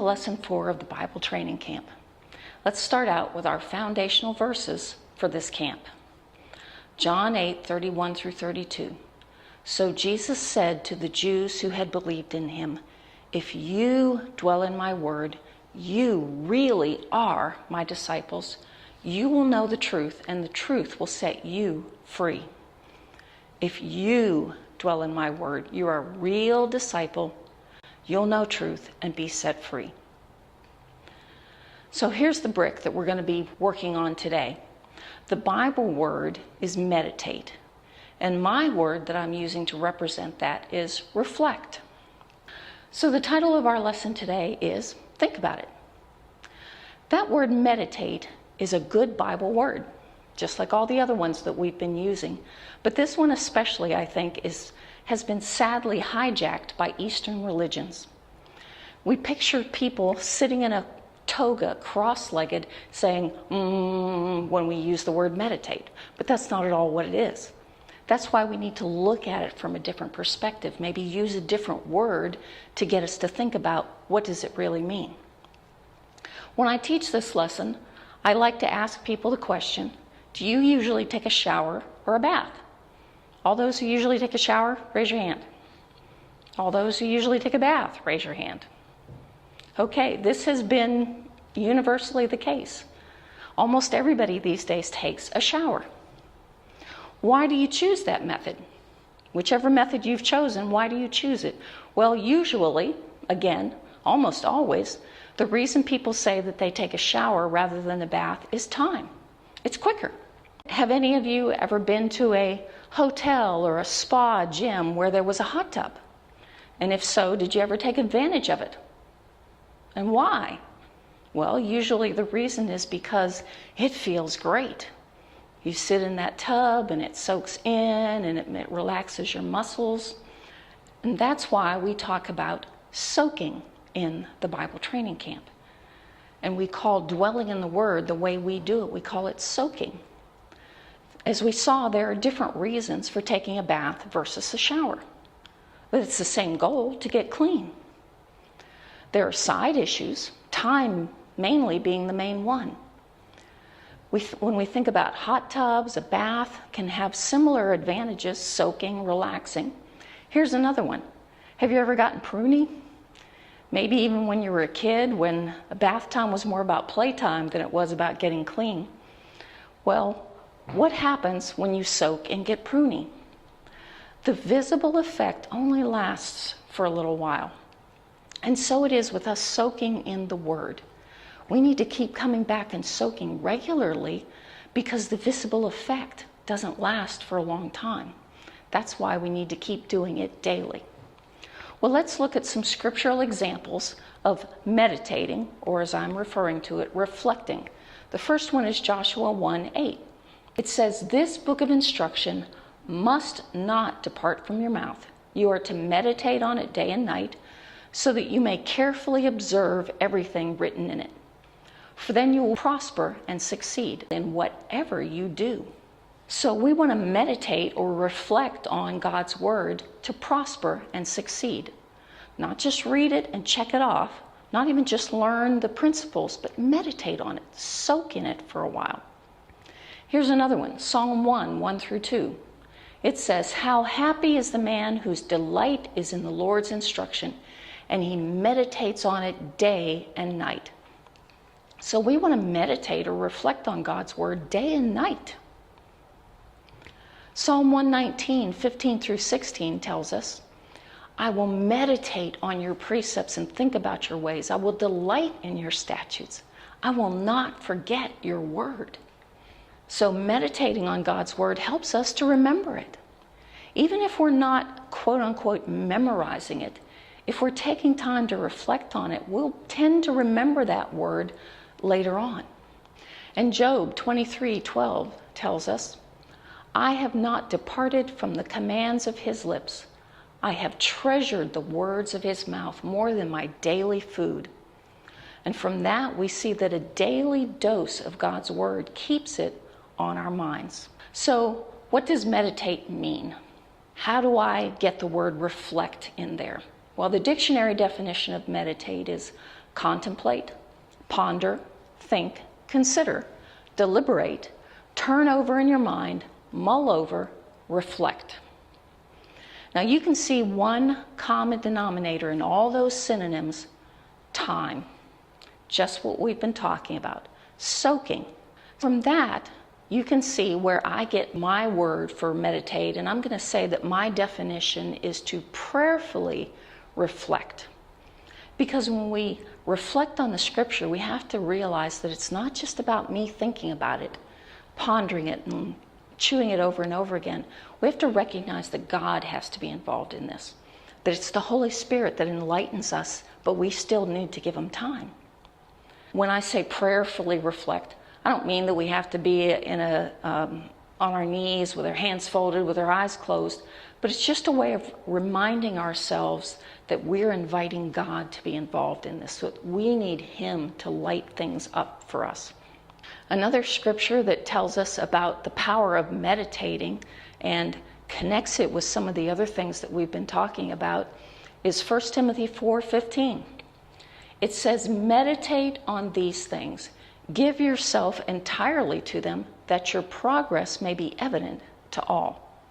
Lesson 4 of the Bible Training Camp. Let's start out with our foundational verses for this camp. John 8:31 through 32. So Jesus said to the Jews who had believed in him, "If you dwell in my word, you really are my disciples. You will know the truth, and the truth will set you free." If you dwell in my word, you are a real disciple. You'll know truth and be set free. So here's the brick that we're going to be working on today. The Bible word is meditate, and my word that I'm using to represent that is reflect. So the title of our lesson today is Think About It. That word meditate is a good Bible word, just like all the other ones that we've been using. But this one especially, I think, has been sadly hijacked by Eastern religions. We picture people sitting in a toga, cross-legged, saying, when we use the word meditate. But that's not at all what it is. That's why we need to look at it from a different perspective, maybe use a different word to get us to think about what does it really mean. When I teach this lesson, I like to ask people the question, do you usually take a shower or a bath? All those who usually take a shower, raise your hand. All those who usually take a bath, raise your hand. Okay, this has been universally the case. Almost everybody these days takes a shower. Why do you choose that method? Whichever method you've chosen, why do you choose it? Well, usually, again, almost always, the reason people say that they take a shower rather than a bath is time. It's quicker. Have any of you ever been to a hotel or a spa gym where there was a hot tub? And if so, did you ever take advantage of it? And why? Well, usually the reason is because it feels great. You sit in that tub and it soaks in and it relaxes your muscles. And that's why we talk about soaking in the Bible Training Camp. And we call dwelling in the Word the way we do it, we call it soaking. As we saw, there are different reasons for taking a bath versus a shower. But it's the same goal, to get clean. There are side issues, time mainly being the main one. When we think about hot tubs, a bath can have similar advantages, soaking, relaxing. Here's another one. Have you ever gotten pruny? Maybe even when you were a kid, when a bath time was more about playtime than it was about getting clean. Well, what happens when you soak and get pruny? The visible effect only lasts for a little while. And so it is with us soaking in the Word. We need to keep coming back and soaking regularly because the visible effect doesn't last for a long time. That's why we need to keep doing it daily. Well, let's look at some scriptural examples of meditating, or as I'm referring to it, reflecting. The first one is Joshua 1:8. It says, "This book of instruction must not depart from your mouth. You are to meditate on it day and night, so that you may carefully observe everything written in it. For then you will prosper and succeed in whatever you do." So we want to meditate or reflect on God's Word to prosper and succeed. Not just read it and check it off, not even just learn the principles, but meditate on it, soak in it for a while. Here's another one, Psalm 1 through 2. It says, "How happy is the man whose delight is in the Lord's instruction, and he meditates on it day and night." So we want to meditate or reflect on God's Word day and night. Psalm 119:15 through 16 tells us, "I will meditate on your precepts and think about your ways. I will delight in your statutes. I will not forget your word." So meditating on God's Word helps us to remember it. Even if we're not, quote unquote, memorizing it, if we're taking time to reflect on it, we'll tend to remember that word later on. And Job 23:12 tells us, "I have not departed from the commands of his lips. I have treasured the words of his mouth more than my daily food." And from that, we see that a daily dose of God's Word keeps it on our minds. So what does meditate mean? How do I get the word reflect in there? Well, the dictionary definition of meditate is contemplate, ponder, think, consider, deliberate, turn over in your mind, mull over, reflect. Now you can see one common denominator in all those synonyms: time. Just what we've been talking about, soaking. From that, you can see where I get my word for meditate, and I'm going to say that my definition is to prayerfully reflect. Because when we reflect on the scripture, we have to realize that it's not just about me thinking about it, pondering it, and chewing it over and over again. We have to recognize that God has to be involved in this, that it's the Holy Spirit that enlightens us, but we still need to give him time. When I say prayerfully reflect, I don't mean that we have to be on our knees with our hands folded, with our eyes closed, but it's just a way of reminding ourselves that we're inviting God to be involved in this, so that we need him to light things up for us. Another scripture that tells us about the power of meditating and connects it with some of the other things that we've been talking about is 1 Timothy 4:15. It says, meditate on these things. Give yourself entirely to them, that your progress may be evident to all.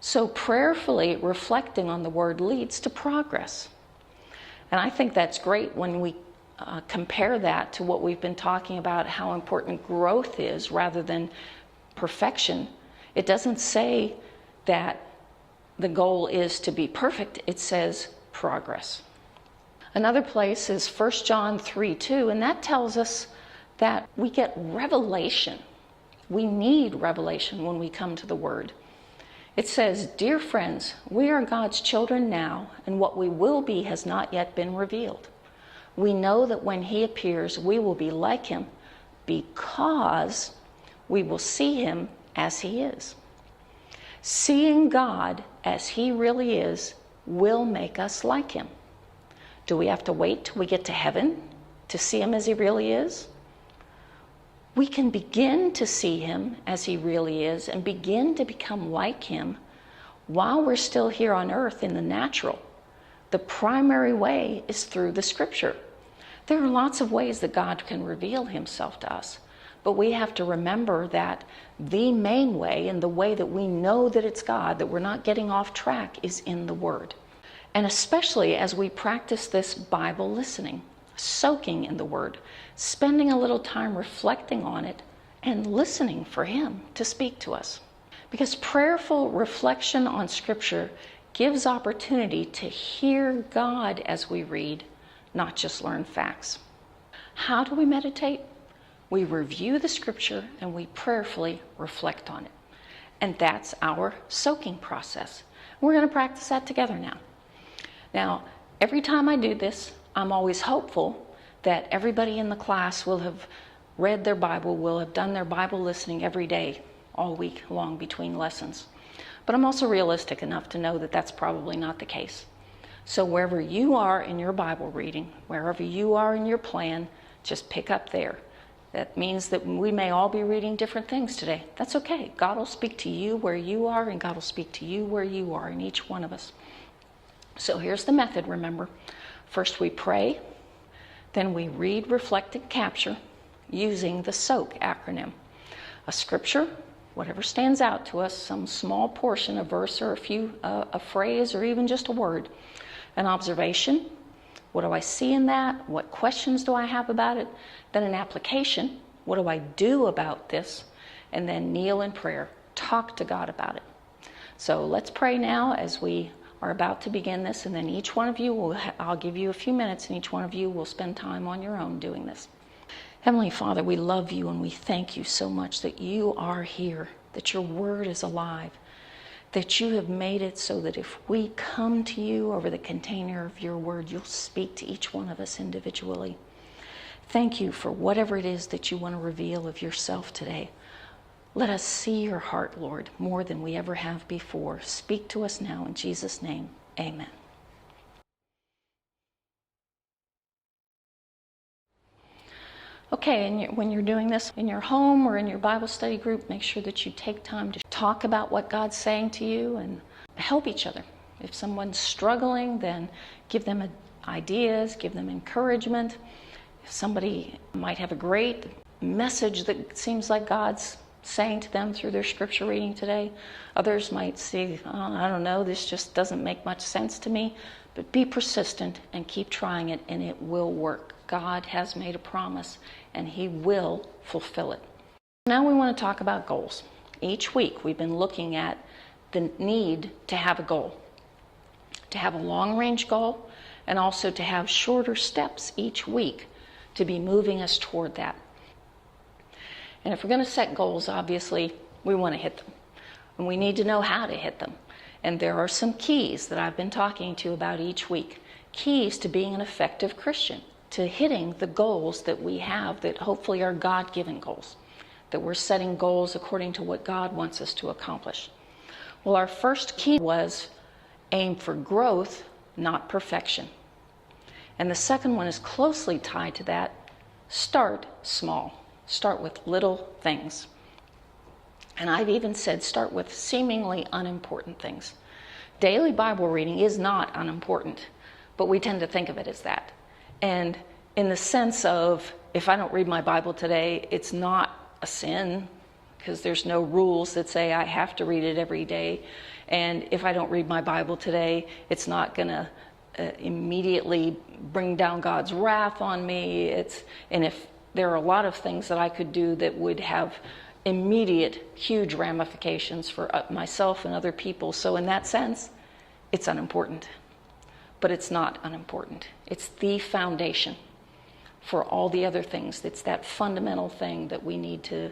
So prayerfully reflecting on the word leads to progress. And I think that's great when we compare that to what we've been talking about, how important growth is rather than perfection. It doesn't say that the goal is to be perfect. It says progress. Another place is 1 John 3:2, and that tells us that we get revelation. We need revelation when we come to the Word. It says, "Dear friends, we are God's children now, and what we will be has not yet been revealed. We know that when he appears, we will be like him, because we will see him as he is." Seeing God as he really is will make us like him. Do we have to wait till we get to heaven to see him as he really is? We can begin to see him as he really is and begin to become like him while we're still here on earth in the natural. The primary way is through the scripture. There are lots of ways that God can reveal himself to us, but we have to remember that the main way, and the way that we know that it's God, that we're not getting off track, is in the Word. And especially as we practice this Bible listening, soaking in the Word, spending a little time reflecting on it and listening for him to speak to us. Because prayerful reflection on Scripture gives opportunity to hear God as we read, not just learn facts. How do we meditate? We review the Scripture and we prayerfully reflect on it. And that's our soaking process. We're going to practice that together now. Now, every time I do this, I'm always hopeful that everybody in the class will have read their Bible, will have done their Bible listening every day, all week long between lessons. But I'm also realistic enough to know that that's probably not the case. So wherever you are in your Bible reading, wherever you are in your plan, just pick up there. That means that we may all be reading different things today. That's okay. God will speak to you where you are, and God will speak to you where you are in each one of us. So here's the method, remember. First we pray, then we read, reflect, and capture using the SOAK acronym. A scripture, whatever stands out to us, some small portion, a verse or a phrase, or even just a word. An observation, what do I see in that? What questions do I have about it? Then an application, what do I do about this? And then kneel in prayer, talk to God about it. So let's pray now as we are about to begin this, and then each one of you I'll give you a few minutes, and each one of you will spend time on your own doing this. Heavenly Father, we love you and we thank you so much that you are here, that your word is alive, that you have made it so that if we come to you over the container of your word, you'll speak to each one of us individually. Thank you for whatever it is that you want to reveal of yourself today. Let us see your heart, Lord, more than we ever have before. Speak to us now in Jesus' name. Amen. Okay, and when you're doing this in your home or in your Bible study group, make sure that you take time to talk about what God's saying to you and help each other. If someone's struggling, then give them ideas, give them encouragement. Somebody might have a great message that seems like God's saying to them through their scripture reading today. Others might say, oh, I don't know, this just doesn't make much sense to me. But be persistent and keep trying it, and it will work. God has made a promise, and He will fulfill it. Now we want to talk about goals. Each week we've been looking at the need to have a goal, to have a long-range goal, and also to have shorter steps each week to be moving us toward that. And if we're going to set goals, obviously, we want to hit them. And we need to know how to hit them. And there are some keys that I've been talking to about each week. Keys to being an effective Christian, to hitting the goals that we have that hopefully are God-given goals, that we're setting goals according to what God wants us to accomplish. Well, our first key was aim for growth, not perfection. And the second one is closely tied to that. Start small. Start with little things. And I've even said start with seemingly unimportant things. Daily Bible reading is not unimportant, but we tend to think of it as that. And in the sense of, if I don't read my Bible today, it's not a sin, because there's no rules that say I have to read it every day. And if I don't read my Bible today, it's not going to immediately bring down God's wrath on me. And if there are a lot of things that I could do that would have immediate, huge ramifications for myself and other people. So in that sense, it's unimportant. But it's not unimportant. It's the foundation for all the other things. It's that fundamental thing that we need to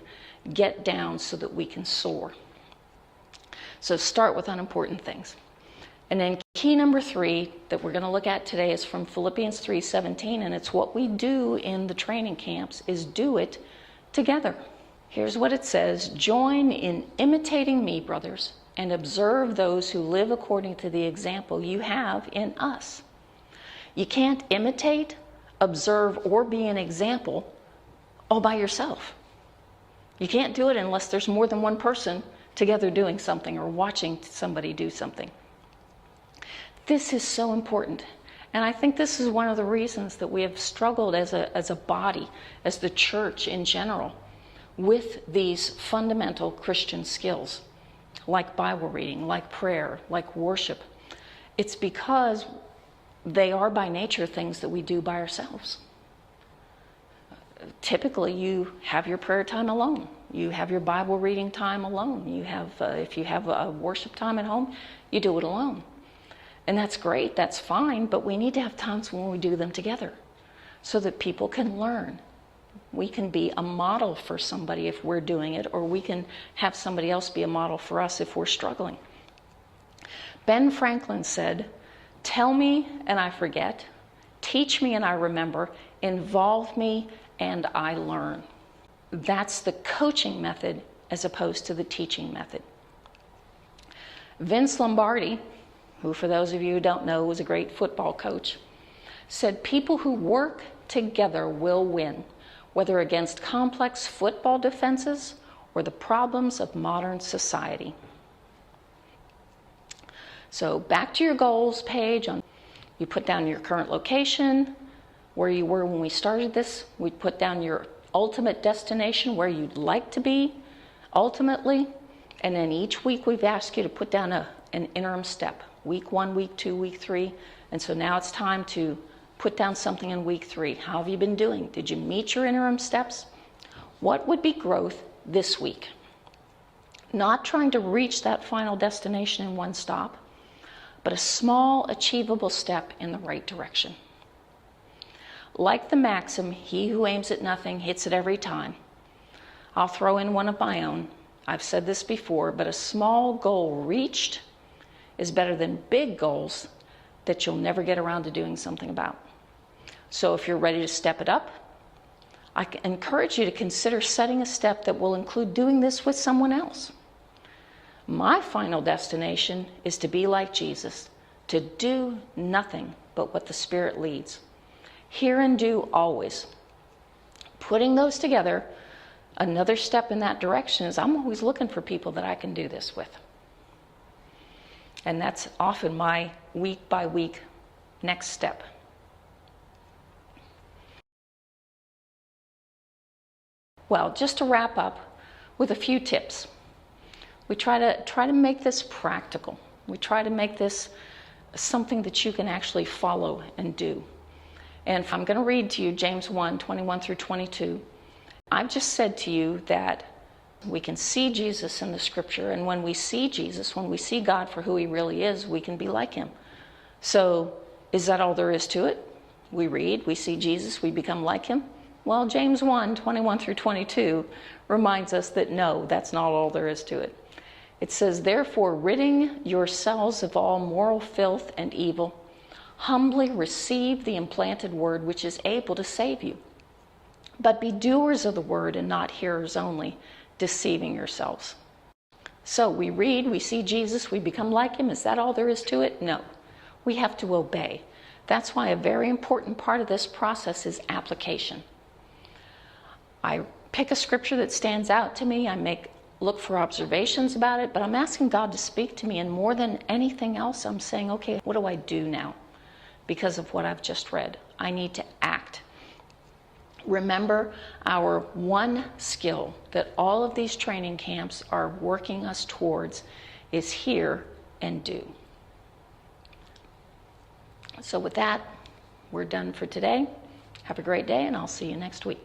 get down so that we can soar. So start with unimportant things. And then key number 3 that we're going to look at today is from Philippians 3:17, and it's what we do in the training camps is do it together. Here's what it says: join in imitating me, brothers, and observe those who live according to the example you have in us. You can't imitate, observe, or be an example all by yourself. You can't do it unless there's more than one person together doing something or watching somebody do something. This is so important. And I think this is one of the reasons that we have struggled as a body, as the church in general, with these fundamental Christian skills, like Bible reading, like prayer, like worship. It's because they are by nature things that we do by ourselves. Typically, you have your prayer time alone. You have your Bible reading time alone. You have, if you have a worship time at home, you do it alone. And that's great, that's fine, but we need to have times when we do them together so that people can learn. We can be a model for somebody if we're doing it, or we can have somebody else be a model for us if we're struggling. Ben Franklin said, "Tell me and I forget, teach me and I remember, involve me and I learn." That's the coaching method as opposed to the teaching method. Vince Lombardi, who for those of you who don't know was a great football coach, said people who work together will win, whether against complex football defenses or the problems of modern society. So back to your goals page. You put down your current location, where you were when we started this. We put down your ultimate destination, where you'd like to be ultimately. And then each week we've asked you to put down an interim step. Week 1, week 2, week 3. And so now it's time to put down something in week 3. How have you been doing? Did you meet your interim steps? What would be growth this week? Not trying to reach that final destination in one stop, but a small, achievable step in the right direction. Like the maxim, he who aims at nothing hits it every time. I'll throw in one of my own. I've said this before, but a small goal reached is better than big goals that you'll never get around to doing something about. So if you're ready to step it up, I encourage you to consider setting a step that will include doing this with someone else. My final destination is to be like Jesus, to do nothing but what the Spirit leads. Hear and do always. Putting those together, another step in that direction is I'm always looking for people that I can do this with. And that's often my week by week next step. Well, just to wrap up with a few tips. We try to make this practical. We try to make this something that you can actually follow and do. And I'm going to read to you James 1:21 through 22. I've just said to you that we can see Jesus in the scripture, and when we see Jesus, when we see God for who he really is, we can be like him. So is that all there is to it? We read, we see Jesus, we become like him? Well, James 1:21 through 22 reminds us that no, that's not all there is to it. It says, therefore, ridding yourselves of all moral filth and evil, humbly receive the implanted word which is able to save you. But be doers of the word and not hearers only, deceiving yourselves. So we read, we see Jesus, we become like him. Is that all there is to it? No. We have to obey. That's why a very important part of this process is application. I pick a scripture that stands out to me. I look for observations about it, but I'm asking God to speak to me, and more than anything else, I'm saying, okay, what do I do now? Because of what I've just read, I need to act. Remember, our one skill that all of these training camps are working us towards is hear and do. So with that, we're done for today. Have a great day, and I'll see you next week.